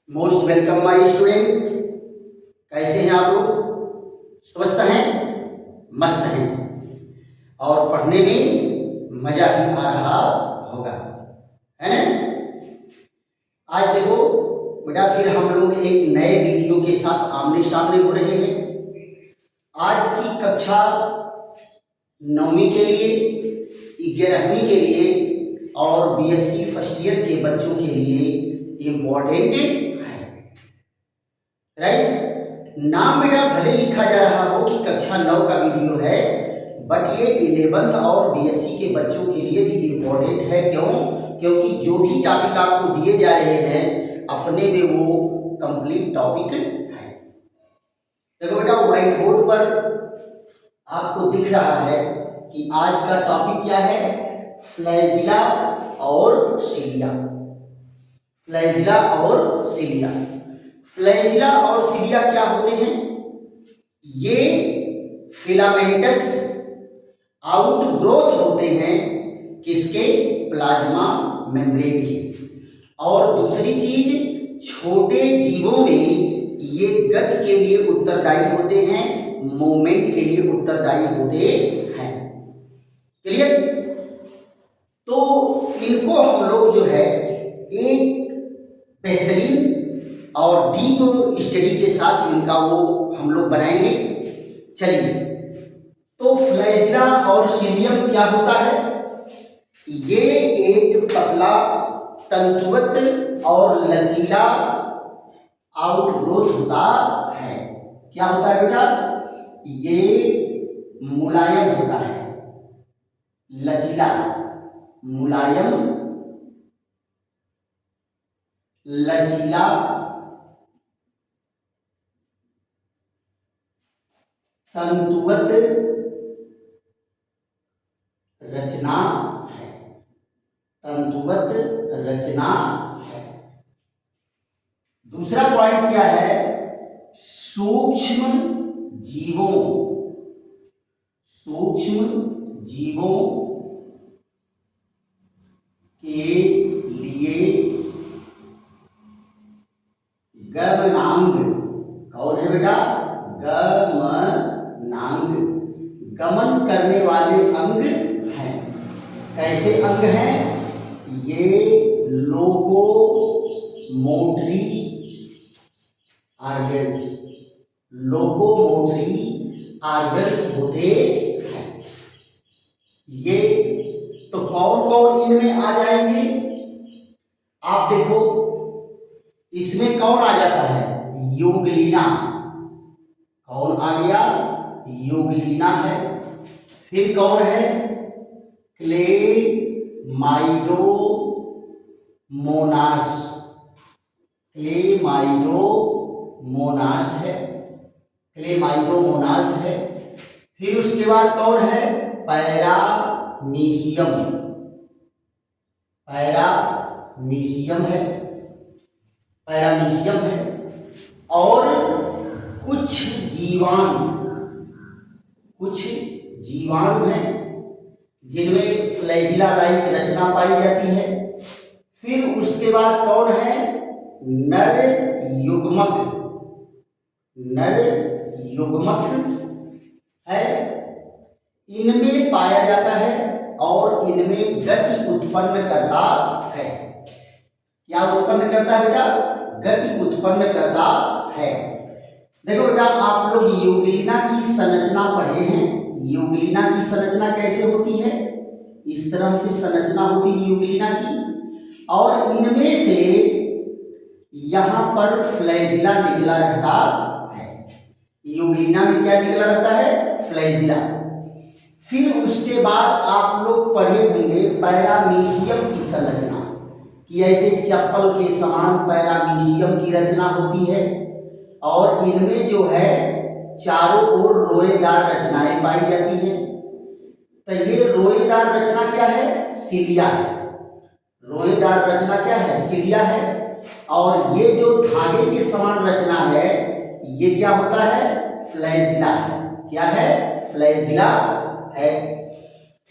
Most welcome my student. कैसे हैं आप लोग? स्वस्थ हैं, मस्त हैं और पढ़ने में मजा भी आ रहा होगा, है ना? आज देखो बेटा, फिर हम लोग एक नए वीडियो के साथ आमने सामने हो रहे हैं। आज की कक्षा 9वीं के लिए, 11वीं के लिए और बीएससी फर्स्ट ईयर के बच्चों के लिए इम्पोर्टेंट है। राइट? नाम बेटा भले लिखा जा रहा हो कि कक्षा 9 का वीडियो है, बट ये 11th और बीएससी के बच्चों के लिए भी इम्पोर्टेंट है। क्यों? क्योंकि जो भी टॉपिक आपको दिए जा रहे हैं अपने में वो कंप्लीट टॉपिक है। देखो बेटा, व्हाइट बोर्ड पर आपको दिख रहा है कि आज का टॉपिक क्या है? फ्लैजिला और सिलिया। फ्लैजिला और सिलिया। फ्लैजिला और सिलिया क्या होते हैं? ये फिलामेंटस आउटग्रोथ होते हैं किसके? प्लाज्मा मेम्ब्रेन के। और दूसरी चीज, छोटे जीवों में ये गति के लिए उत्तरदायी होते हैं, मूवमेंट के लिए उत्तरदायी होते हैं। क्लियर? तो इनको हम लोग जो है एक बेहतरीन और डीप स्टडी के साथ इनका वो हम लोग बनाएंगे। चलिए, तो फ्लैजिला और सिलियम क्या होता है? ये एक पतला, तंतुवत और लचीला आउटग्रोथ होता है। क्या होता है बेटा? ये मुलायम होता है, लचीला, मुलायम, लचीला, तंतुवत रचना है। तंतुवत रचना है। दूसरा पॉइंट क्या है? सूक्ष्म जीवों, सूक्ष्म जीवों के लिए गमनांग। कौन है बेटा? गमनांग, गमन करने वाले अंग हैं। कैसे अंग हैं? ये लोकोमोटरी ऑर्गन्स, लोकोमोटरी ऑर्गन्स होते हैं ये। तो कौन कौन इनमें आ जाएंगे? आप देखो, इसमें कौन आ जाता है? यूग्लिना। कौन आ गया? यूग्लिना है। फिर कौन है? क्लेमाइडोमोनास। क्लेमाइडोमोनास है, क्लेमाइडोमोनास है। फिर उसके बाद कौन है? पैरामीशियम। पैरामीशियम है, पैरामीशियम है। और कुछ जीवाणु हैं जिनमें फ्लैजिला लाइक रचना पाई जाती है। फिर उसके बाद कौन है? नर युग्मक। नर युग्मक है, इनमें पाया जाता है और इनमें गति उत्पन्न करता है। क्या उत्पन्न करता है बेटा? गति उत्पन्न करता है। देखो बेटा, आप लोग यूग्लिना की संरचना पढ़े हैं। यूग्लिना की संरचना कैसे होती है? इस तरह से संरचना होती है यूग्लिना की। और इनमें से यहां पर फ्लैजिला निकला रहता है। यूग्लिना में क्या निकला रहता है? फ्लैजिला। फिर उसके बाद आप लोग पढ़े होंगे पैरामीशियम की संरचना, कि ऐसे चप्पल के समान पैरामीशियम की रचना होती है और इनमें जो है चारों ओर रोएदार रचनाएं पाई जाती हैं। तो ये रोएदार रचना क्या है? सिलिया है। रोएदार रचना क्या है? सिलिया है। और ये जो धागे के समान रचना है ये क्या होता है? फ्लैजिला है। क्या है? फ्लैजिला है।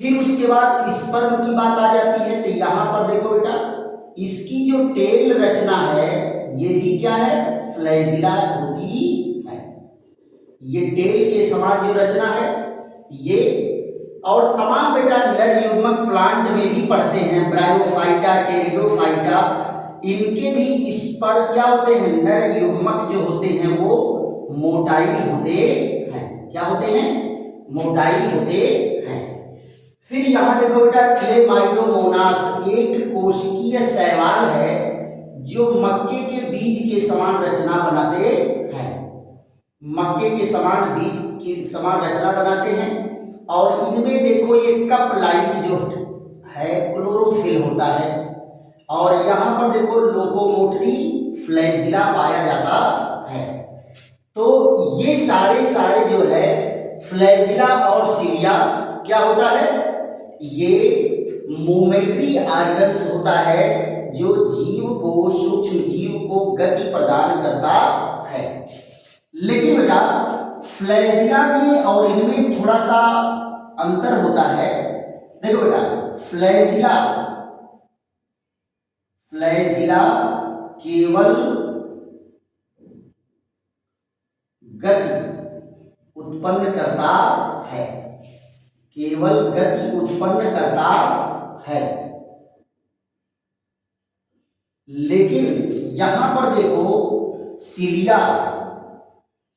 फिर उसके बाद स्पर्म की बात आ जाती है। तो यहां पर देखो बेटा, इसकी जो टेल रचना है ये भी क्या है, फ्लैजिला होती है। ये टेल के समान जो रचना है ये, और तमाम बेटा नर युग्मक प्लांट में भी पढ़ते हैं, ब्रायोफाइटा, टेरिडोफाइटा, इनके भी इस पर क्या होते हैं, नर युग्मक जो होते हैं वो मोटाइल होते हैं। क्या होते हैं, मोटाइल होते हैं। फिर यहां देखो बेटा क्लेमाइडोमोनास एक कोशिकीय शैवाल है जो मक्के के बीज के समान रचना बनाते हैं। मक्के के समान बीज की समान रचना बनाते हैं, और इनमें देखो ये कप लाइक जो है क्लोरोफिल होता है, और यहां पर देखो लोकोमोटरी फ्लैजिला पाया जाता है। तो ये सारे जो है फ्लैजिला और सिलिया क्या होता है, ये मोमेंट्री ऑर्गन्स होता है जो जीव को, सूक्ष्म जीव को गति प्रदान करता है। लेकिन बेटा फ्लैजिला में और इनमें थोड़ा सा अंतर होता है। देखो बेटा फ्लैजिला केवल गति उत्पन्न करता है, केवल गति उत्पन्न करता है। लेकिन यहां पर देखो सिलिया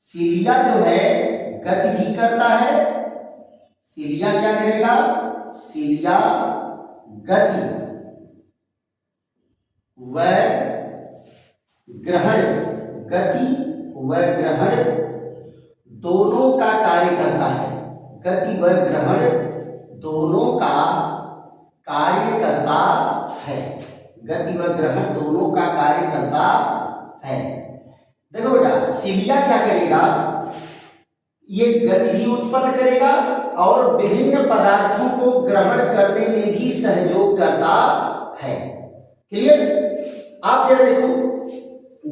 जो है गति भी करता है। सिलिया क्या करेगा, सिलिया गति व ग्रहण, गति व ग्रहण दोनों का कार्य करता है। गति व ग्रहण दोनों का कार्य करता है। गति व ग्रहण दोनों का कार्य करता है। देखो बेटा सिलिया क्या करेगा, ये गति भी उत्पन्न करेगा और विभिन्न पदार्थों को ग्रहण करने में भी सहयोग करता है। क्लियर? आप जरा देखो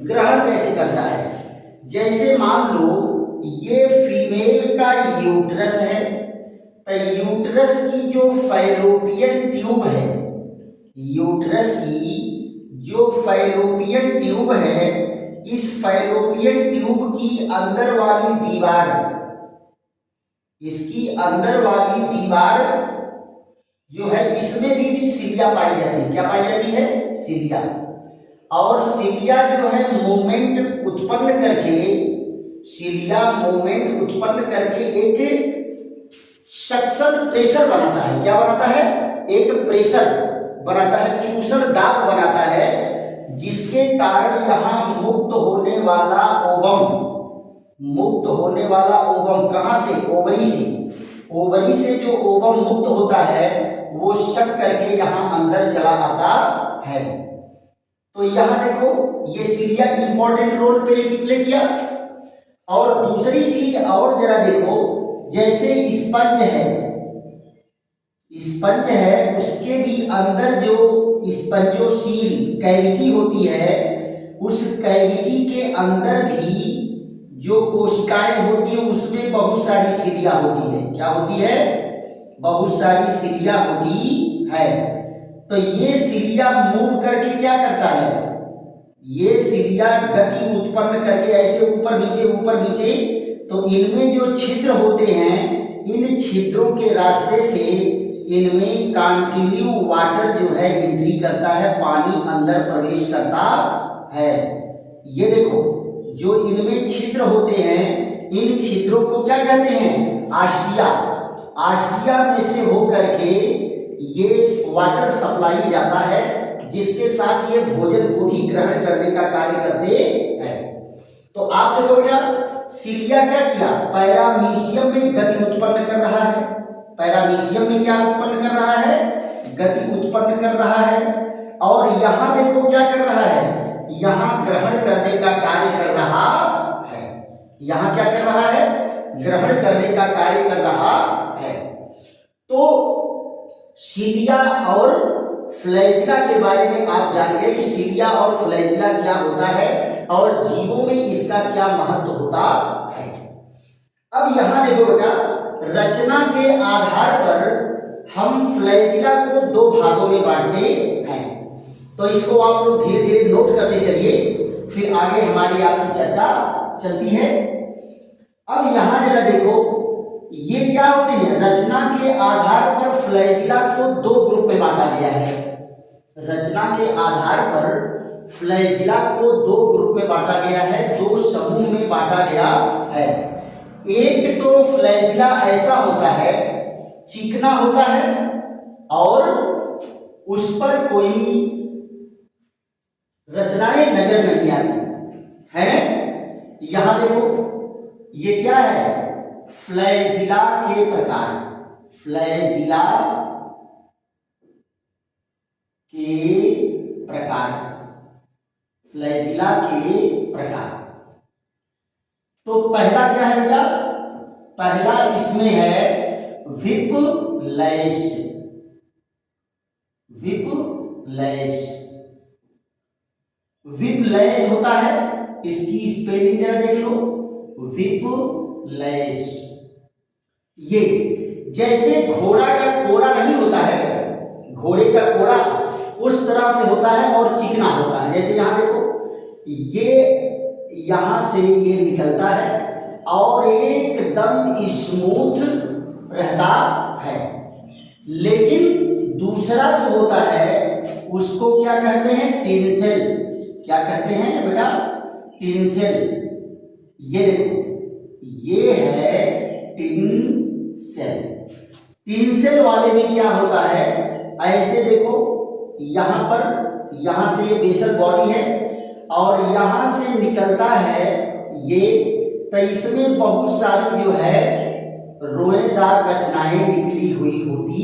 ग्रहण कैसे करता है। जैसे मान लो ये फीमेल का यूट्रस है, तो यूट्रस की जो फैलोपियन ट्यूब है, यूट्रस की जो फैलोपियन ट्यूब है, इस फैलोपियन ट्यूब की अंदर वाली दीवार, इसकी अंदर वाली दीवार जो है इसमें भी सिलिया पाई जाती है। क्या पाई जाती है, सिलिया। और सिलिया जो है मूवमेंट उत्पन्न करके, सिलिया मूवमेंट उत्पन्न करके एक सक्शन प्रेशर बनाता है। क्या बनाता है, एक प्रेशर बनाता है, चूषण दाब बनाता है, जिसके कारण यहाँ मुक्त होने वाला ओवम, मुक्त होने वाला ओवम कहाँ से, ओवरी से, ओवरी से जो ओवम मुक्त होता है वो शक करके यहाँ अंदर चला आता है। तो यहाँ देखो ये सिलिया इंपॉर्टेंट रोल प्ले किया। और दूसरी चीज और जरा देखो, जैसे स्पंज है, स्पंज है उसके भी अंदर जो स्पंजोसील कैविटी होती है, उस कैविटी के अंदर भी जो कोशिकाएं होती है उसमें बहुत सारी सिलिया होती है। क्या होती है, बहुत सारी सिलिया होती है। तो ये सिलिया मूव करके क्या करता है, ये सिलिया गति उत्पन्न करके ऐसे ऊपर नीचे, तो इनमें जो छिद्र होते हैं, इन छिद्रों के रास्ते से इनमें कंटिन्यू वाटर जो है एंट्री करता है, पानी अंदर प्रवेश करता है। ये देखो जो इनमें छिद्र होते हैं, इन छिद्रों को क्या कहते हैं, आस्टिया। आस्टिया में से होकर के ये वाटर सप्लाई जाता है, जिसके साथ ये भोजन को भी ग्रहण करने का कार्य करते हैं। तो आप देखो बेटा सिलिया क्या किया, पैरामीशियम में गति उत्पन्न कर रहा है। पैरामीशियम में क्या उत्पन्न कर रहा है, गति उत्पन्न कर रहा है। और यहाँ देखो क्या कर रहा है, यहाँ ग्रहण करने का कार्य कर रहा है। यहाँ क्या कर रहा है, ग्रहण करने का कार्य कर रहा है। तो सिलिया और फ्लैजिला के बारे में आप जान गए कि सिलिया और फ्लैजिला क्या होता है और जीवों में इसका क्या महत्व होता है। अब यहाँ देखो बेटा रचना के आधार पर हम फ्लैजिला को दो भागों में बांटते हैं। तो इसको आप लोग धीरे धीरे नोट करते चलिए, फिर आगे हमारी आपकी चर्चा चलती है। अब यहां जरा देखो, ये क्या होते हैं, रचना के आधार पर फ्लैजिला को दो ग्रुप में बांटा गया है। रचना के आधार पर फ्लैजिला को दो ग्रुप में बांटा गया है, दो समूह में बांटा गया है। एक तो फ्लैजिला ऐसा होता है, चिकना होता है और उस पर कोई रचनाएं नजर नहीं आती है। यहां देखो, ये क्या है, फ्लैजिला के प्रकार, फ्लैजिला के प्रकार, फ्लैजिला के प्रकार। तो पहला क्या है बेटा, पहला इसमें है विपलैश, विपलैश, विपलैश होता है, इसकी स्पेलिंग जरा देख लो, विपलैश। ये जैसे घोड़ा का कोड़ा नहीं होता है, घोड़े का कोड़ा उस तरह से होता है और चिकना होता है। जैसे यहां देखो, ये यहां से ये निकलता है और एकदम स्मूथ रहता है। लेकिन दूसरा जो होता है उसको क्या कहते हैं, टिंसेल। क्या कहते हैं बेटा, टिंसेल। ये देखो, ये है टिंसेल। टिंसेल वाले में क्या होता है, ऐसे देखो, यहां पर, यहां से ये बेसल बॉडी है और यहां से निकलता है ये, तो इसमें बहुत सारी जो है रोएदार रचनाएं निकली हुई होती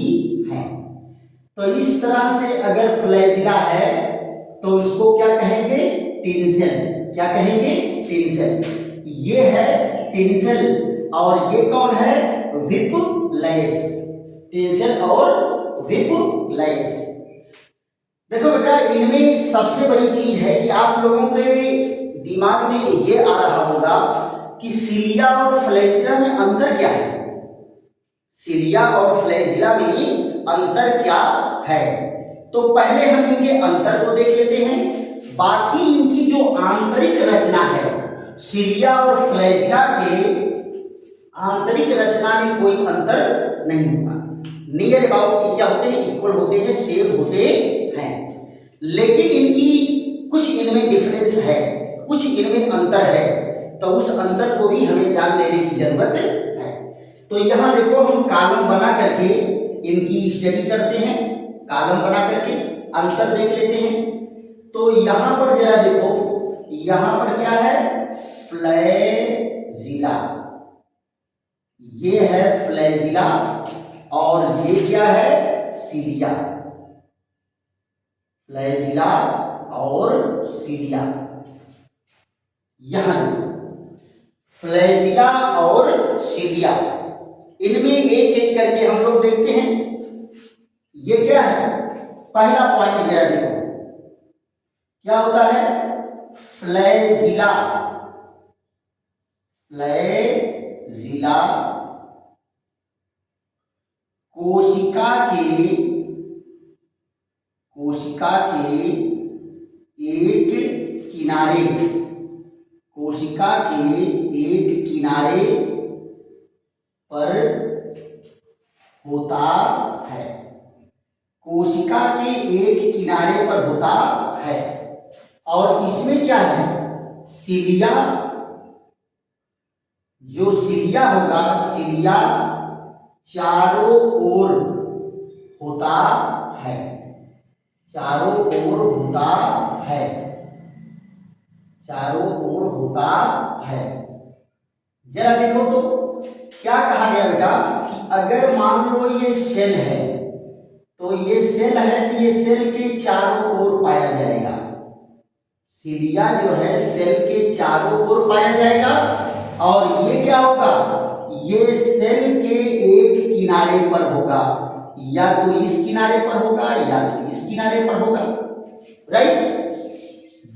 हैं। तो इस तरह से अगर फ्लैजिला है तो उसको क्या कहेंगे, टिंसेल। क्या कहेंगे, टिंसेल। ये है टिंसेल और ये कौन है, विपलैश। टिंसेल और विपलैश। देखो बेटा, इनमें सबसे बड़ी चीज है कि आप लोगों के दिमाग में ये आ रहा होगा कि सिलिया और फ्लैजिला में अंतर क्या है। सिलिया और फ्लैजिला में अंतर क्या है, तो पहले हम इनके अंतर को देख लेते हैं। बाकी इनकी जो आंतरिक रचना है, सिलिया और फ्लैजिला के आंतरिक रचना में कोई अंतर नहीं होता। नियर अबाउट क्या होते हैं, इक्वल होते हैं, सेम होते हैं। लेकिन इनकी कुछ इनमें डिफरेंस है, कुछ इनमें अंतर है, तो उस अंतर को भी हमें जान लेने की जरूरत है। तो यहां देखो, हम कॉलम बना करके इनकी स्टडी करते हैं, कॉलम बना करके अंतर देख लेते हैं। तो यहां पर जरा देखो, यहां पर क्या है, फ्लैजिला, ये है फ्लैजिला और ये क्या है, सिलिया। फ्लैजिला और सिलिया, यहां देखो, फ्लैजिला और सिलिया, इनमें एक एक करके हम लोग देखते हैं। ये क्या है, पहला पॉइंट जरा देखो, क्या होता है, फ्लैजिला, फ्लैजिला कोशिका के एक किनारे, कोशिका के एक किनारे पर होता है, कोशिका के एक किनारे पर होता है। और इसमें क्या है, सिलिया, जो सिलिया होगा, सिलिया चारों ओर होता है, चारों ओर होता है, चारों ओर होता है। जरा देखो तो क्या कहा गया बेटा कि अगर मान लो ये सेल है, तो ये सेल है तो ये सेल के चारों ओर पाया जाएगा। सिलिया जो है सेल के चारों ओर पाया जाएगा और ये क्या होगा, ये सेल के एक किनारे पर होगा, या तो इस किनारे पर होगा या तो इस किनारे पर होगा, राइट।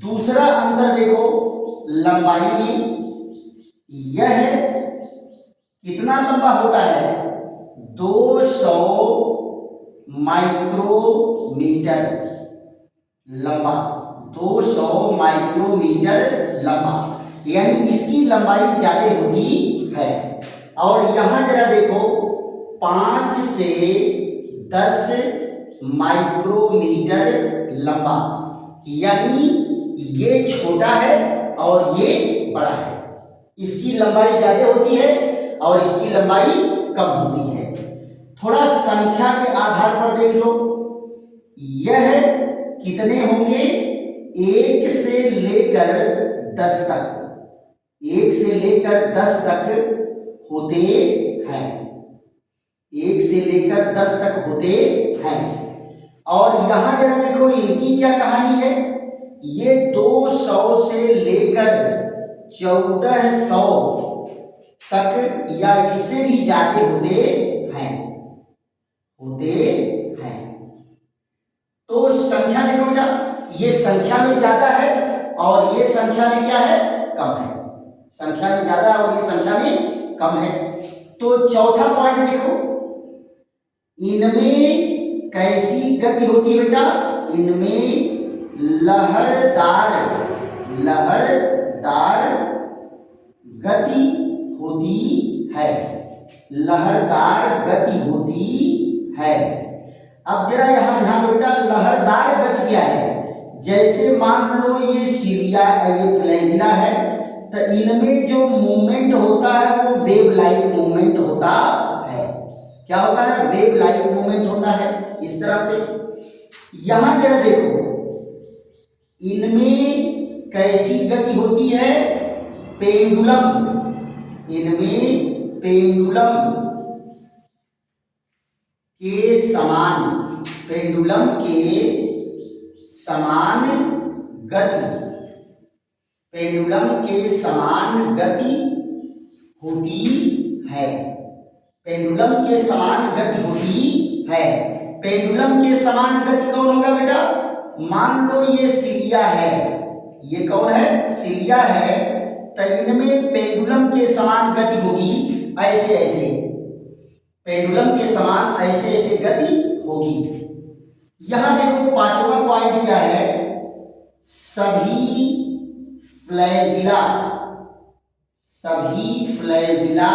दूसरा अंतर देखो, लंबाई में, यह कितना लंबा होता है, 200 माइक्रोमीटर, लंबा, 200 माइक्रोमीटर लंबा, यानी इसकी लंबाई ज्यादा होती है। और यहां जरा देखो 5 से 10 माइक्रोमीटर लंबा, यानी ये छोटा है और ये बड़ा है। इसकी लंबाई ज्यादा होती है और इसकी लंबाई कम होती है। थोड़ा संख्या के आधार पर देख लो, यह कितने होंगे, 1 से लेकर 10 तक, 1 से लेकर 10 तक होते हैं, 1 से लेकर 10 तक होते हैं। और यहां जरा देखो इनकी क्या कहानी है, ये 200 से लेकर 1400 तक या इससे भी ज्यादा होते हैं, होते हैं। तो संख्या देखो बेटा, ये संख्या में ज्यादा है और ये संख्या में क्या है, कम है। संख्या में ज्यादा और ये संख्या में कम है। तो चौथा पॉइंट देखो, इनमें कैसी गति होती है बेटा, इनमें लहरदार गति होती है, लहरदार गति होती है। अब जरा यहां ध्यान दो बेटा, लहरदार गति क्या है, जैसे मान लो ये सीरिया, ये फ्लैजिला है, तो इनमें जो मूवमेंट होता है वो वेव लाइक मूवमेंट होता है। क्या होता है, वेव लाइक मूवमेंट होता है। इस तरह से यहां जरा देखो, इनमें कैसी गति होती है, पेंडुलम, इनमें पेंडुलम के समान, पेंडुलम के समान गति, पेंडुलम के समान गति होती है, पेंडुलम के समान गति होती है। पेंडुलम के समान गति कौन होगा बेटा, मान लो ये सीरिया है, ये कौन है, सीरिया है, तो इनमें पेंडुलम के समान गति होगी, ऐसे ऐसे, पेंडुलम के समान ऐसे ऐसे गति होगी। यहां देखो पांचवा पॉइंट क्या है, सभी फ्लैजिला, सभी फ्लैजिला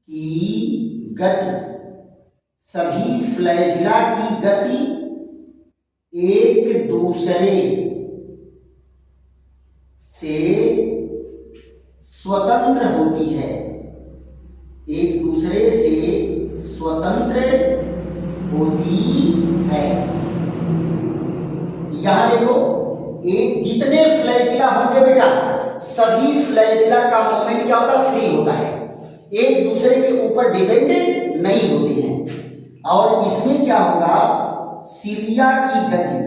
की गति, सभी फ्लैजिला की गति एक दूसरे से स्वतंत्र होती है, एक दूसरे से स्वतंत्र होती है। यहां देखो, एक जितने फ्लैजिला होंगे बेटा, सभी फ्लैजिला का मोमेंट क्या होता है, फ्री होता है, एक दूसरे के ऊपर डिपेंड नहीं होते हैं। और इसमें क्या होगा, सीलिया की गति,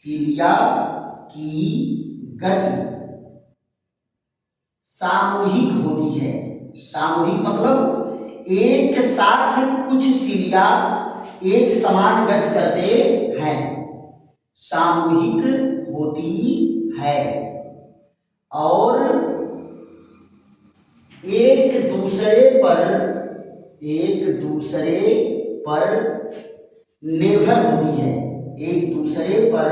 सीलिया की गति सामूहिक होती है। सामूहिक मतलब एक साथ कुछ सीलिया एक समान गति करते हैं, सामूहिक होती है और एक दूसरे पर निर्भर होती है, एक दूसरे पर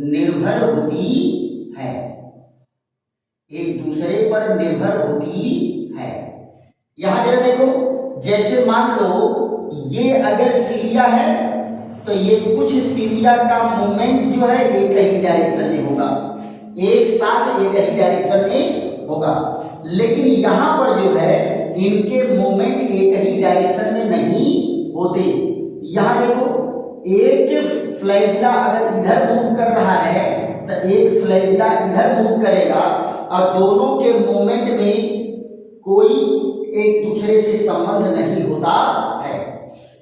निर्भर होती है, एक दूसरे पर निर्भर होती है। यहां जरा देखो, जैसे मान लो ये अगर सीलिया है तो ये कुछ सीलिया का मूवमेंट जो है एक ही डायरेक्शन में होगा, एक साथ एक ही डायरेक्शन में होगा। लेकिन यहां पर जो है इनके मूवमेंट एक ही डायरेक्शन में नहीं होते। यहां देखो, एक फ्लैजिला अगर इधर मूव कर रहा है तो एक फ्लैजिला इधर मूव करेगा और दोनों के मूवमेंट में कोई एक दूसरे से संबंध नहीं होता है।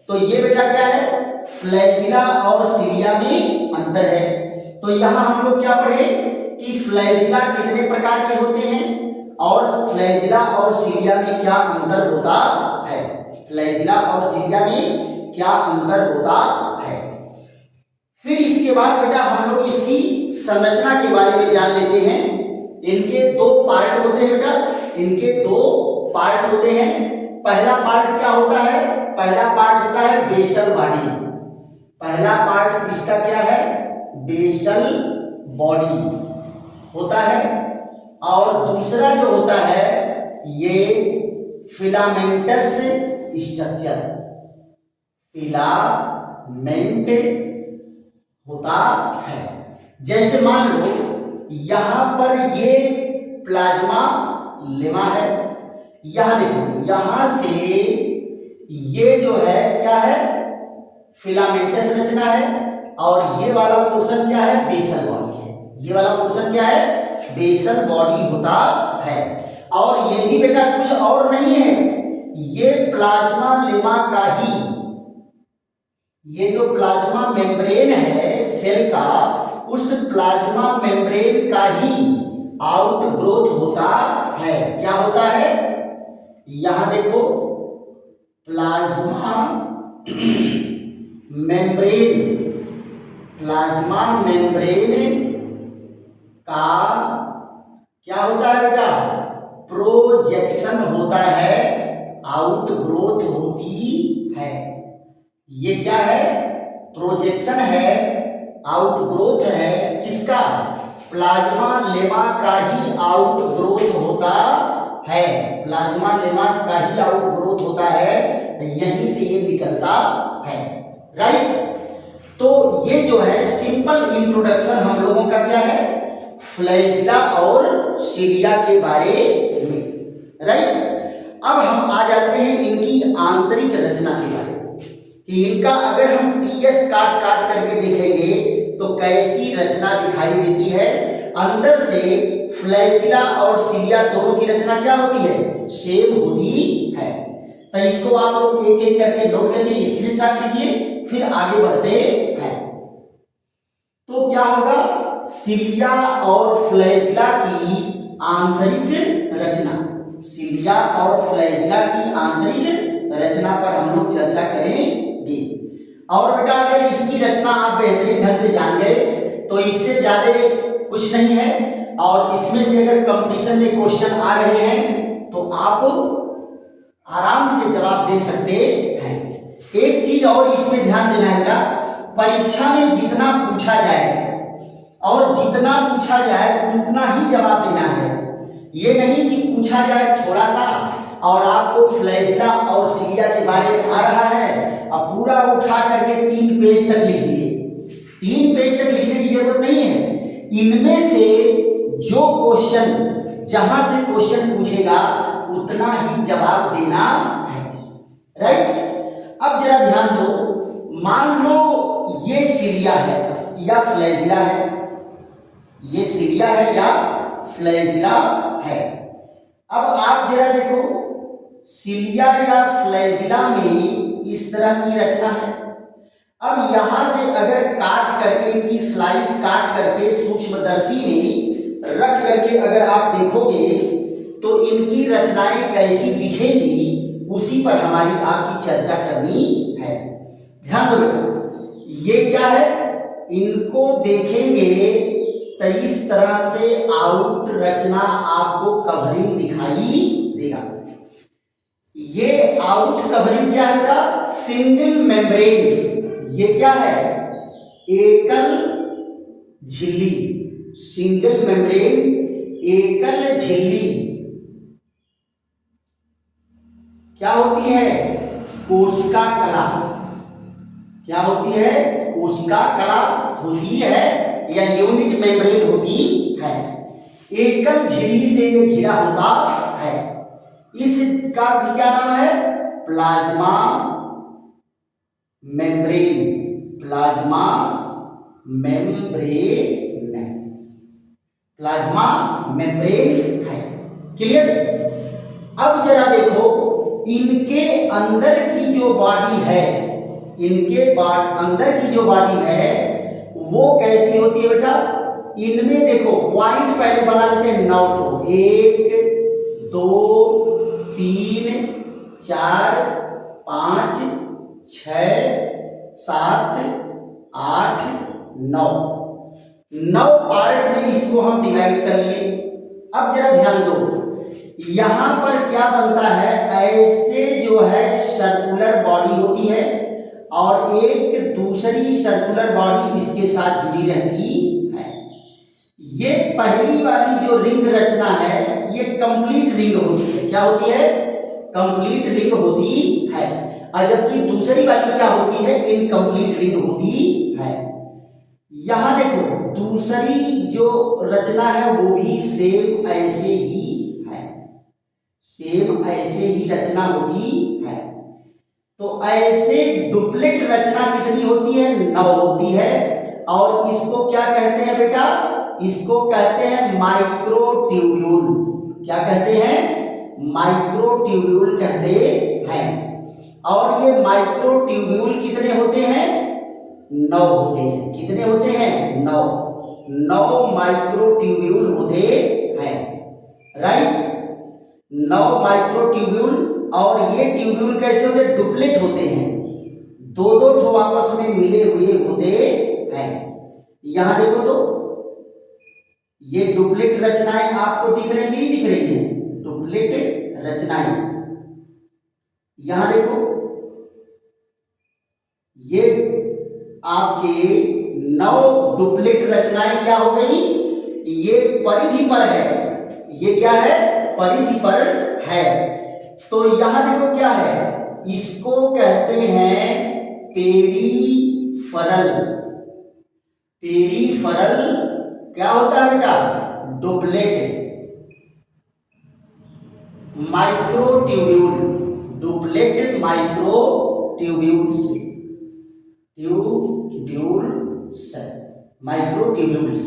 तो ये बेटा क्या है, फ्लैजिला और सीलिया में अंतर है। तो यहां हम लोग क्या पढ़े कि फ्लैजिला कितने प्रकार के होते हैं और फ्लैजिला और सीलिया में क्या अंतर होता है, फ्लैजिला और सीलिया में क्या अंतर होता है। फिर इसके बाद बेटा हम लोग इसकी संरचना के बारे में जान लेते हैं। इनके दो पार्ट होते हैं बेटा, इनके दो पार्ट होते हैं। पहला पार्ट क्या होता है? पहला पार्ट होता है बेसल बॉडी। पहला पार्ट इसका क्या है? बेसल बॉडी होता है। और दूसरा जो होता है ये फिलामेंटस स्ट्रक्चर, फिलामेंट होता है। जैसे मान लो यहां पर ये प्लाज्मा लेमा है, यहां देखो यहां से ये जो है क्या है? फिलामेंटस रचना है। और ये वाला पोर्शन क्या है? बेसल बॉडी है। ये वाला पोर्शन क्या है? बेसल बॉडी होता है। और ये भी बेटा कुछ और नहीं है, ये प्लाज्मा लेमा का ही, ये जो प्लाज्मा मेम्ब्रेन है सेल का, उस प्लाज्मा मेम्ब्रेन का ही आउट ग्रोथ होता है। क्या होता है? यहां देखो प्लाज्मा मेम्ब्रेन, प्लाज्मा मेम्ब्रेन का क्या होता है बेटा? प्रोजेक्शन होता है, आउट ग्रोथ होती है। ये क्या है? प्रोजेक्शन है, आउट ग्रोथ है। किसका? प्लाज्मा लेमा का ही आउट ग्रोथ होता है। प्लाज्मा लेमा का ही आउट ग्रोथ होता है, यहीं से ये निकलता है। राइट? तो ये जो है सिंपल इंट्रोडक्शन हम लोगों का क्या है? फ्लैजिला और सिलिया के बारे में। राइट? अब हम आ जाते हैं इनकी आंतरिक रचना के बारे में कि इनका अगर हम पीएस काट काट करके देखेंगे तो कैसी रचना दिखाई देती है। अंदर से फ्लैजिला और सिलिया दोनों की रचना क्या होती है? सेम होती है। तो इसको आप लोग एक एक करके नोट करिए, स्क्रीनशॉट लीजिए, फिर आगे बढ़ते हैं। तो क्या होगा? सिलिया और फ्लैजिला की आंतरिक रचना, सिलिया और फ्लैजिला की आंतरिक रचना पर हम लोग चर्चा करेंगे। और बेटा अगर इसकी रचना आप बेहतरीन ढंग से जान गए तो इससे ज्यादा कुछ नहीं है। और इसमें से अगर कंपटीशन में क्वेश्चन आ रहे हैं तो आप आराम से जवाब दे सकते हैं। एक चीज और इसमें ध्यान देना है बेटा, परीक्षा में जितना पूछा जाए और जितना पूछा जाए उतना ही जवाब देना है। ये नहीं कि पूछा जाए थोड़ा सा और आपको फ्लैजिला और सिलिया के बारे में आ रहा है, अब पूरा उठा करके 3 पेज तक लिख दिए। 3 पेज तक लिखने की जरूरत नहीं है। इनमें से जो क्वेश्चन, जहां से क्वेश्चन पूछेगा उतना ही जवाब देना है। राइट? अब जरा ध्यान दो, मान लो ये सिलिया है या फ्लैजिला है, ये सिलिया है या फ्लैजिला है। अब आप जरा देखो सिलिया या फ्लैजिला में इस तरह की रचना है। अब यहां से अगर काट करके इनकी स्लाइस काट करके सूक्ष्मदर्शी में रख करके अगर आप देखोगे तो इनकी रचनाएं कैसी दिखेंगी, उसी पर हमारी आपकी चर्चा करनी है। ध्यान दो बेटा, ये क्या है? इनको देखेंगे तो इस तरह से आउट रचना आपको कवरिंग दिखाई देगा। ये आउट कवरिंग क्या है बेटा? Single membrane. ये क्या है? एकल झिल्ली, सिंगल मेम्ब्रेन, एकल झिल्ली क्या होती है? कोशिका कला। क्या होती है? कोशिका कला होती है या यूनिट मेम्ब्रेन होती है। एकल झिल्ली से ये घिरा होता है। इसका क्या नाम है? Plasma membrane, plasma membrane, plasma membrane है। क्लियर? अब जरा देखो इनके अंदर की जो बॉडी है, इनके अंदर की जो बॉडी है वो कैसी होती है बेटा? इनमें देखो पॉइंट पहले बना लेते हैं 9 ठो, 1 2 3 4 5 6 7 8 9, 9 पार्ट में इसको हम डिवाइड कर लिए। अब जरा ध्यान दो, यहां पर क्या बनता है, ऐसे जो है सर्कुलर बॉडी होती है और एक दूसरी सर्कुलर बॉडी इसके साथ जुड़ी रहती है। ये पहली वाली जो रिंग रचना है ये कंप्लीट रिंग होती है। क्या होती है? कंप्लीट रिंग होती है। और जबकि दूसरी वाली क्या होती है, इनकम्प्लीट रिंग होती है। यहां देखो दूसरी जो रचना है वो भी सेम ऐसे ही है, सेम ऐसे ही रचना होती है। तो ऐसे डुप्लेट रचना कितनी होती है? 9 होती है। और इसको क्या कहते हैं बेटा? इसको कहते हैं माइक्रोट्यूब्यूल। क्या कहते हैं? माइक्रोट्यूब्यूल कहते हैं। और ये माइक्रोट्यूब्यूल कितने होते हैं? 9 होते हैं। कितने होते हैं? 9 माइक्रोट्यूब्यूल होते हैं, राइट। 9 माइक्रोट्यूब्यूल। और ये ट्यूब्यूल कैसे होते? डुप्लेट होते हैं, दो ठो आपस में मिले हुए होते हैं। यहां देखो तो ये डुप्लेट रचनाएं आपको दिख रही नहीं दिख रही है? डुप्लेट रचनाएं यहां देखो, ये आपके 9 डुप्लेट रचनाएं क्या हो गई? ये परिधि पर है। ये क्या है? परिधि पर है। तो यहां देखो क्या है, इसको कहते हैं पेरिफेरल। पेरिफेरल क्या होता है बेटा? Duplet microtubule. Duplet microtubules, microtubules,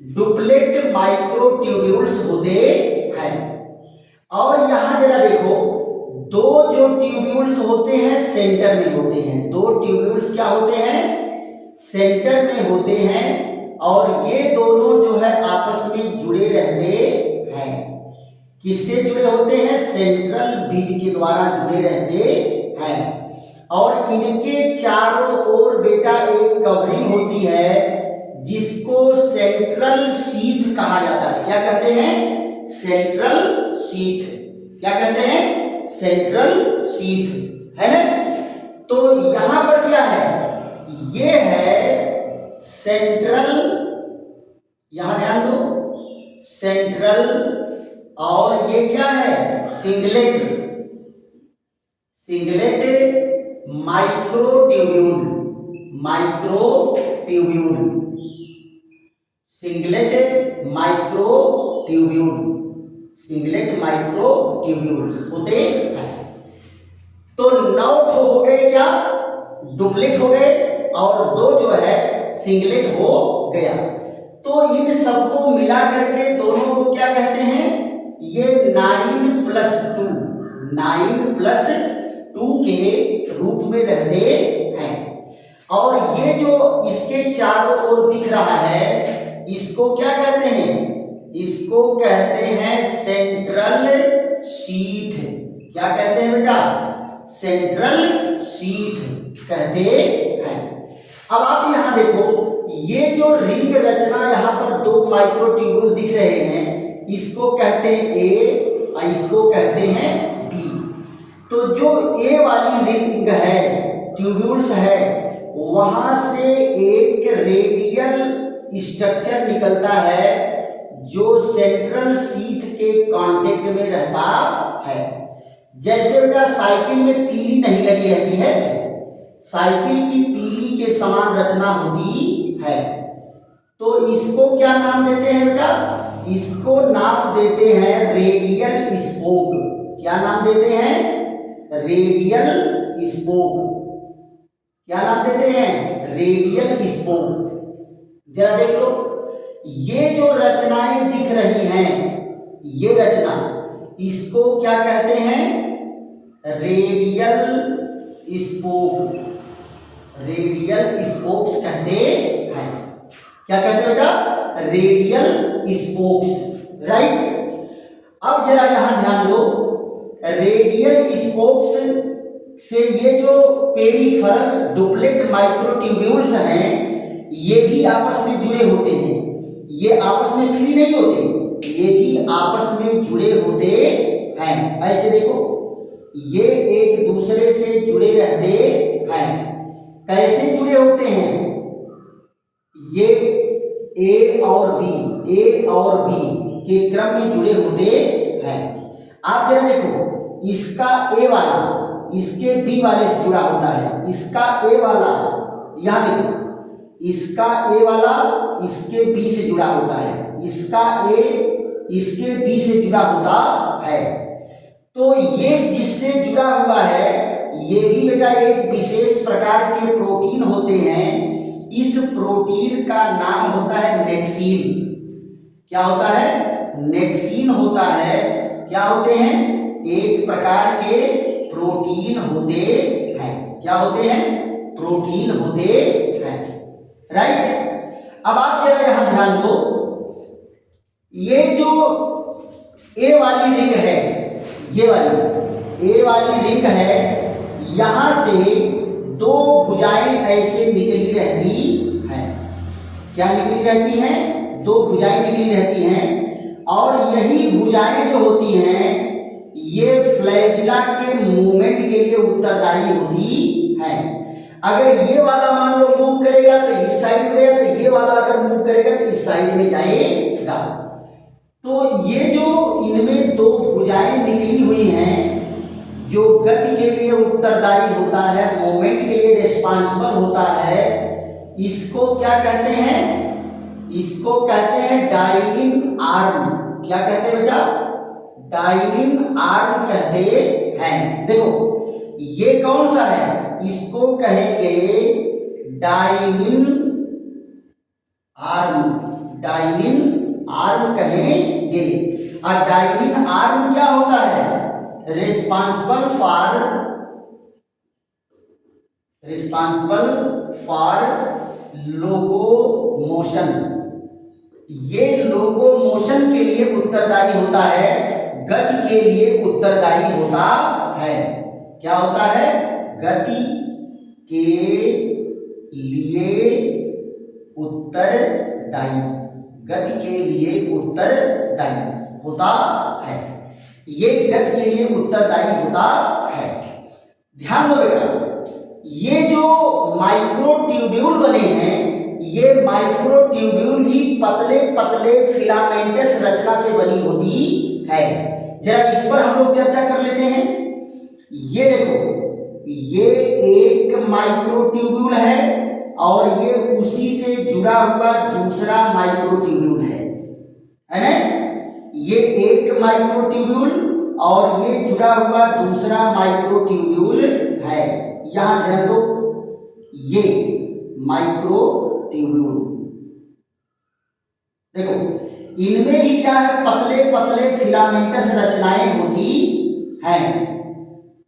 duplet microtubules होते हैं। और यहां जरा देखो, दो जो ट्यूब्यूल्स होते हैं सेंटर में होते हैं। दो ट्यूब्यूल्स क्या होते हैं? सेंटर में होते हैं। और ये दोनों जो है आपस में जुड़े रहते हैं। किससे जुड़े होते हैं? सेंट्रल बीज के द्वारा जुड़े रहते हैं। और इनके चारों ओर बेटा एक कवरिंग होती है जिसको सेंट्रल शीथ कहा जाता है। क्या कहते हैं? Central sheath. क्या कहते हैं? सेंट्रल शीथ, है ना। तो यहां पर क्या है? ये है सेंट्रल, यहां ध्यान दो, सेंट्रल। और ये क्या है? Singlet. Singlet microtubule. Microtubule, singlet microtubule, singlet microtubules होते हैं। तो 9 ठो हो गए क्या? डुप्लेट हो गए। और 2 जो है सिंगलेट हो गया। तो इन सबको मिला करके दोनों को क्या कहते हैं? ये 9+2, 9+2 के रूप में रहते हैं। और ये जो इसके चारों ओर दिख रहा है इसको क्या कहते हैं? इसको कहते हैं सेंट्रल शीथ। क्या कहते हैं बेटा? सेंट्रल शीथ कहते हैं। अब आप यहां देखो, ये जो रिंग रचना यहां पर 2 माइक्रोट्यूब्यूल दिख रहे हैं, इसको कहते हैं ए और इसको कहते हैं बी। तो जो ए वाली रिंग है, ट्यूब्यूल्स है, वहां से एक रेडियल स्ट्रक्चर निकलता है जो सेंट्रल शीथ के कांटेक्ट में रहता है। जैसे बेटा साइकिल में तीली नहीं लगी रहती है, साइकिल की तीली के समान रचना होती है। तो इसको क्या नाम देते हैं बेटा? इसको नाम देते हैं रेडियल स्पोक। क्या नाम देते हैं? Radial spoke. क्या नाम देते हैं? Radial spoke. जरा देख लो, ये जो रचनाएं दिख रही हैं, ये रचना, इसको क्या कहते हैं? Radial spoke. रेडियल स्पोक्स कहते हैं। क्या कहते हैं बेटा? Radial spokes, right. अब जरा यहां ध्यान दो, रेडियल स्पोक्स से ये जो पेरिफेरल डुप्लेट माइक्रोट्यूब्यूल्स हैं, ये भी आपस में जुड़े होते हैं। ये आपस में फ्री नहीं होते, ये भी आपस में जुड़े होते हैं। ऐसे देखो, ये एक दूसरे से जुड़े रहते हैं। कैसे जुड़े होते हैं? ये ए और बी के क्रम में जुड़े होते हैं। आप जरा देखो, इसका ए वाला इसके बी वाले से जुड़ा होता है, इसका ए वाला यहां देखो, इसका ए वाला इसके बी से जुड़ा होता है, इसका ए इसके बी से जुड़ा होता है। तो ये जिससे जुड़ा हुआ है, ये भी बेटा एक विशेष प्रकार के प्रोटीन होते हैं। इस प्रोटीन का नाम होता है नेक्सीन। क्या होता है? नेक्सीन होता है। क्या होते हैं? एक प्रकार के प्रोटीन होते हैं। क्या होते हैं? प्रोटीन होते हैं। राइट। अब आप जरा यहां ध्यान दो, ये जो ए वाली रिंग है, ये वाली ए वाली रिंग है, यहां से दो भुजाएं ऐसे निकली रहती हैं। क्या निकली रहती हैं? दो भुजाएं निकली रहती हैं। और यही भुजाएं जो होती हैं, ये फ्लैजिला के मूवमेंट के लिए उत्तरदायी होती हैं। अगर ये वाला मान लो मूव करेगा तो इस साइड गया, तो ये वाला अगर मूव करेगा तो इस साइड में जाएगा। तो ये जो इनमें दो भुजाएं निकली हुई हैं, जो गति के लिए उत्तरदायी होता है, मूवमेंट के लिए रिस्पांसिबल होता है, इसको क्या कहते हैं? इसको कहते हैं डाइविंग आर्म। क्या कहते हैं बेटा? डाइविंग आर्म कहते हैं। देखो, ये कौन सा है? इसको कहेंगे डाइविंग आर्म। डाइविंग आर्म कहेंगे। और डाइविंग आर्म क्या होता है? Responsible for locomotion. ये लोकोमोशन के लिए उत्तरदायी होता है, गति के लिए उत्तरदायी होता है। क्या होता है? गति के लिए उत्तरदायी, गति के लिए उत्तरदायी होता है। ये गति के लिए उत्तरदायी होता है। ध्यान दो बेटा, ये जो माइक्रोट्यूब्यूल बने हैं, ये माइक्रोट्यूब्यूल भी पतले पतले फिलामेंटस रचना से बनी होती है। जरा इस पर हम लोग चर्चा कर लेते हैं। ये देखो, ये एक माइक्रोट्यूब्यूल है और ये उसी से जुड़ा हुआ दूसरा माइक्रोट्यूब्यूल है ना? ये एक माइक्रोट्यूब्यूल और ये जुड़ा हुआ दूसरा माइक्रोट्यूब्यूल है। यहां ध्यान दो, ये माइक्रोट्यूब्यूल देखो, इनमें भी क्या है? पतले पतले फिलामेंटस रचनाएं होती हैं।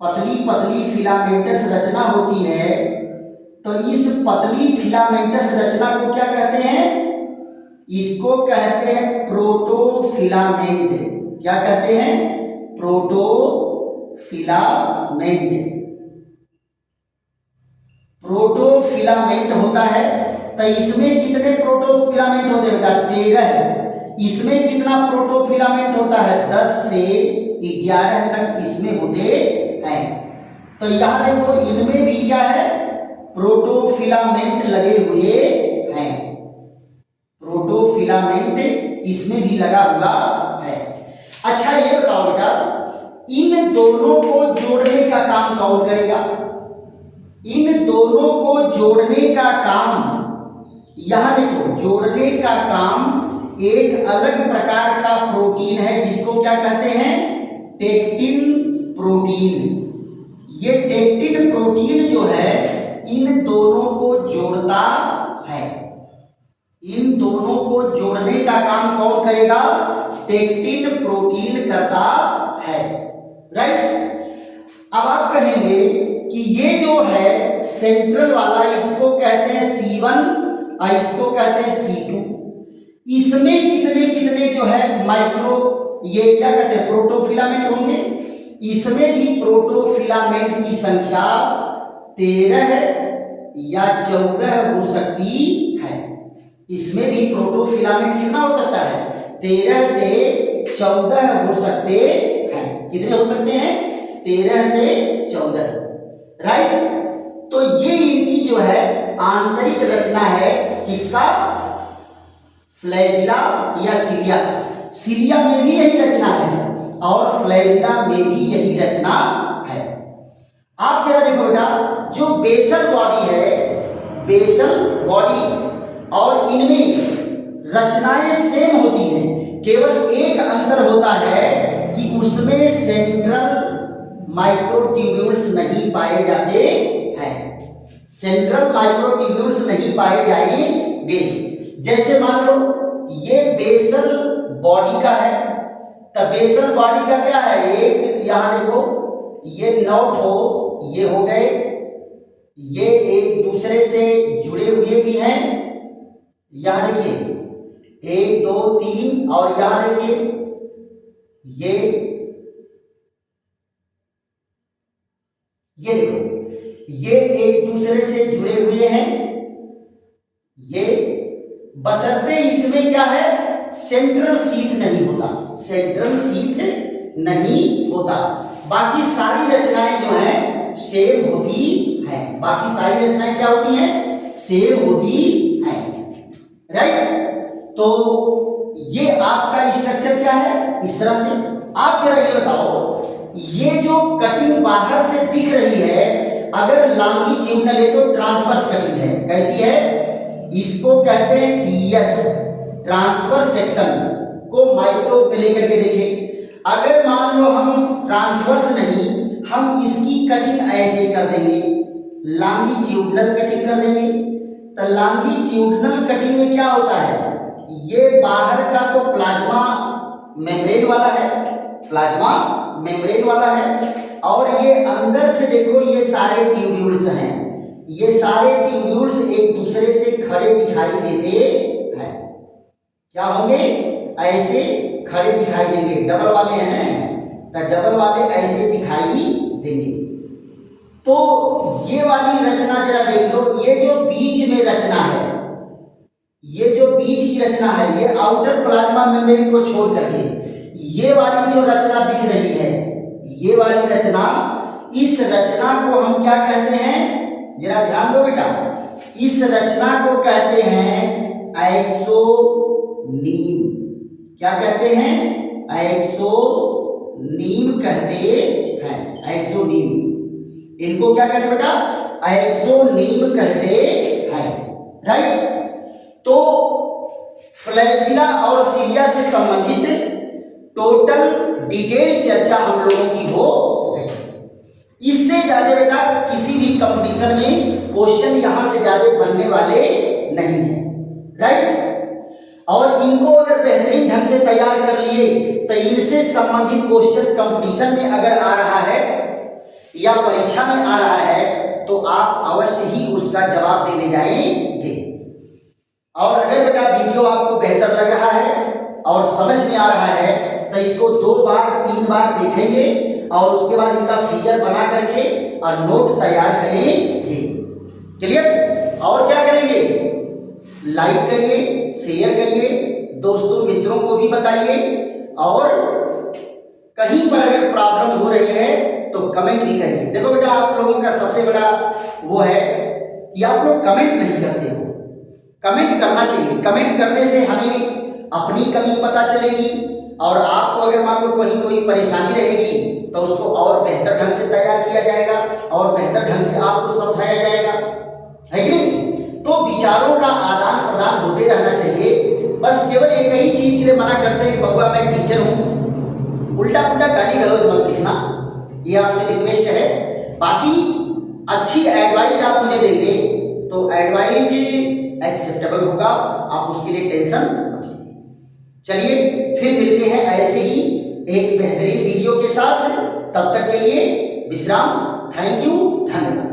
पतली पतली फिलामेंटस रचना होती है। तो इस पतली फिलामेंटस रचना को क्या कहते हैं? इसको कहते हैं प्रोटोफिलामेंट। क्या कहते हैं? प्रोटोफिलामेंट। प्रोटोफिलामेंट होता है। तो इसमें कितने प्रोटोफिलामेंट होते हैं बेटा? 13। इसमें कितना प्रोटोफिलामेंट होता है? 10 से 11 तक इसमें होते हैं। तो यहां देखो, इनमें भी क्या है? प्रोटोफिलामेंट लगे हुए हैं। प्रोटोफिलामेंट इसमें भी लगा हुआ है। अच्छा, ये बताओ बेटा, इन दोनों को जोड़ने का काम कौन करेगा? इन दोनों को जोड़ने का काम, यहां देखो, जोड़ने का काम एक अलग प्रकार का प्रोटीन है, जिसको क्या कहते हैं? टेक्टिन प्रोटीन। ये टेक्टिन प्रोटीन जो है, इन दोनों को जोड़ता है। इन दोनों को जोड़ने का काम कौन करेगा? टेक्टिन प्रोटीन करता है। राइट। अब आप कहेंगे कि ये जो है सेंट्रल वाला, इसको कहते हैं C1 और इसको कहते हैं C2। इसमें कितने कितने जो है माइक्रो, ये क्या कहते हैं? प्रोटोफिलामेंट होंगे। इसमें भी प्रोटोफिलामेंट की संख्या 13 या 14 हो सकती है। इसमें भी प्रोटोफिलामेंट कितना हो सकता है? 13 से 14 हो सकते हैं। कितने हो सकते हैं? 13 से 14, राइट। तो ये इनकी जो है आंतरिक रचना है, किसका? फ्लैजिला या सिलिया। सिलिया में भी यही रचना है और फ्लैजिला में भी यही रचना है। आप जरा देखो बेटा, जो बेसल बॉडी है, बेसल बॉडी और इनमें रचनाएं सेम होती हैं, केवल एक अंतर होता है कि उसमें सेंट्रल माइक्रोट्यूब्यूल्स नहीं पाए जाते हैं। सेंट्रल माइक्रोट्यूब्यूल्स नहीं पाए जाएंगे। जैसे मान लो ये बेसल बॉडी का है, तब बेसल बॉडी का क्या है? एक यहां देखो, ये 9 ठो ये हो गए, ये एक दूसरे से जुड़े हुए भी हैं। यहां देखिए 1 2 3, और यहां देखिए ये देखो, ये एक दूसरे से जुड़े हुए हैं। ये बशर्ते इसमें क्या है? सेंट्रल शीथ नहीं होता, सेंट्रल शीथ नहीं होता। बाकी सारी रचनाएं जो हैं सेम होती हैं। बाकी सारी रचनाएं क्या होती हैं? सेम होती हैं, राइट। तो ये आपका स्ट्रक्चर क्या है? इस तरह से। आप जरा ये बताओ, ये जो कटिंग बाहर से दिख रही है, अगर लॉन्गिट्यूडिनल है तो ट्रांसवर्स कटिंग है। कैसी है? इसको कहते हैं टीएस, ट्रांसवर्स सेक्शन को माइक्रो पे लेकर के देखिए। अगर मान लो हम ट्रांसवर्स नहीं, हम इसकी कटिंग ऐसे कर देंगे, लॉन्गिट्यूडिनल कटिंग कर देंगे। तो लॉन्गिट्यूडिनल कटिंग में क्या होता है? ये बाहर का तो प्लाज्मा मेम्ब्रेन वाला है, प्लाज्मा मेम्ब्रेन वाला है, और ये अंदर से देखो ये सारे ट्यूब्यूल्स हैं। ये सारे ट्यूब्यूल्स एक दूसरे से खड़े दिखाई देते हैं। क्या होंगे? ऐसे खड़े दिखाई देंगे। डबल वाले हैं ना, तो डबल वाले ऐसे दिखाई देंगे। तो ये वाली रचना जरा देख लो, ये जो बीच में रचना है, ये जो बीच की रचना है, ये आउटर प्लाज्मा मेम्ब्रेन को छोड़ करके ये वाली जो रचना दिख रही है, ये वाली रचना, इस रचना को हम क्या कहते हैं? जरा ध्यान दो बेटा, इस रचना को कहते हैं एक्सोनीम। क्या कहते हैं? एक्सोनीम कहते हैं, एक्सोनीम। इनको क्या कहते हैं बेटा? एक्सोनीम कहते हैं, राइट। तो फ्लैजिला और सिलिया से संबंधित टोटल डिटेल चर्चा हम लोगों की हो गई। इससे ज्यादा बेटा किसी भी कंपटीशन में क्वेश्चन यहां से ज्यादा बनने वाले नहीं है, राइट। और इनको अगर बेहतरीन ढंग से तैयार कर लिए तो इनसे संबंधित क्वेश्चन कंपटीशन में अगर आ रहा है या परीक्षा में आ रहा है तो आप अवश्य ही उसका जवाब देने जाएंगे। और अगर बेटा वीडियो आपको बेहतर लग रहा है और समझ में आ रहा है तो इसको 2 बार 3 बार देखेंगे और उसके बाद इनका फिगर बना करके और नोट तैयार करेंगे। क्लियर? और क्या करेंगे? लाइक करिए, शेयर करिए, दोस्तों मित्रों को भी बताइए, और कहीं पर अगर प्रॉब्लम हो रही है तो कमेंट भी करिए। देखो बेटा, आप लोगों का सबसे बड़ा वो है कि आप लोग कमेंट नहीं करते हो। कमेंट करना चाहिए। कमेंट करने से हमें अपनी कमी पता चलेगी, और आपको अगर मान लो कहीं कोई परेशानी रहेगी तो उसको और बेहतर ढंग से तैयार किया जाएगा और बेहतर ढंग से आपको समझाया जाएगा, है कि नहीं? तो विचारों का आदान प्रदान होते रहना चाहिए। बस केवल एक ही चीज के लिए मना करते हैं, बबुआ मैं टीचर हूं, उल्टा पुल्टा गाली गलौज मत लिखना, ये आपसे रिक्वेस्ट है। बाकी अच्छी एडवाइस आप मुझे देंगे तो एडवाइस एक्सेप्टेबल होगा, आप उसके लिए टेंशन मत लीजिए। चलिए फिर मिलते हैं ऐसे ही एक बेहतरीन वीडियो के साथ। तब तक के लिए विश्राम। थैंक यू, धन्यवाद।